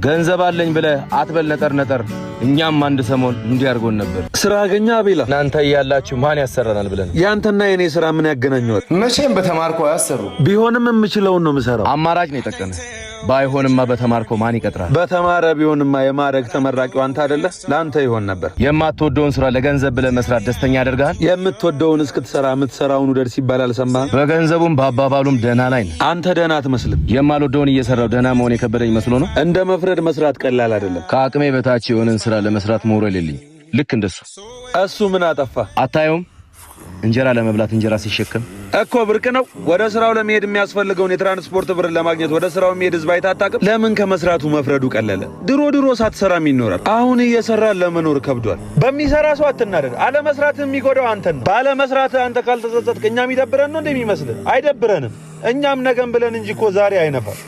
ገንዘብ አለኝ ብለህ አትበል ነጠር እኛም አንድ ሰሞን እንዲያርጎን ነበር ስራ አገኛ አቤላ እናንተ ያላችሁ ማን ያሰራናል ብለን ያንተና የኔ ስራ ምን ያገናኘዋል መቼም በተማርኮ ያሰሩ ቢሆንም የምችለውን ነው የምሰራው አማራጭ ነው የጠቀመ ባይሆንማ በተማርኮ ማን ይቀጥራል በተማረ ቢሆንማ የማረግ ተመራቂው አንተ አይደለ ላንተ ይሆን ነበር የማትወደውን ስራ ለገንዘብ ብለህ መስራት ደስተኛ ያደርጋል የምትወደውን እስክትሰራ የምትሰራውን ውደድ ሲባል አልሰማህም በገንዘቡም በአባባሉም ደህና ላይ ነህ አንተ ደህና አትመስልም የማልወደውን እየሰራው ደህና መሆን የከበደኝ መስሎ ነው እንደ መፍረድ መስራት ቀላል አይደለም ከአቅሜ በታች የሆነን ስራ ለመስራት ሞራል የለኝም ልክ እንደሱ እሱ ምን አጠፋ አታየውም እንጀራ ለመብላት እንጀራ ሲሸከም እኮ ብርቅ ነው ወደ ስራው ለመሄድ የሚያስፈልገውን የትራንስፖርት ብር ለማግኘት ወደ ስራው የሚሄድ ህዝብ አይታጣቅም ለምን ከመስራቱ መፍረዱ ቀለለ ድሮ ሳትሰራም ይኖራል አሁን እየሰራ ለመኖር ከብዷል በሚሰራ ሰው አትናደድ አለመስራት የሚጎዳው አንተን ነው ባለመስራት አንተ ካልተጸጸትክ እኛም ይደብረን ነው እንደሚመስል አይደብረንም እኛም ነገም ብለን እንጂ እኮ ዛሬ አይነፋም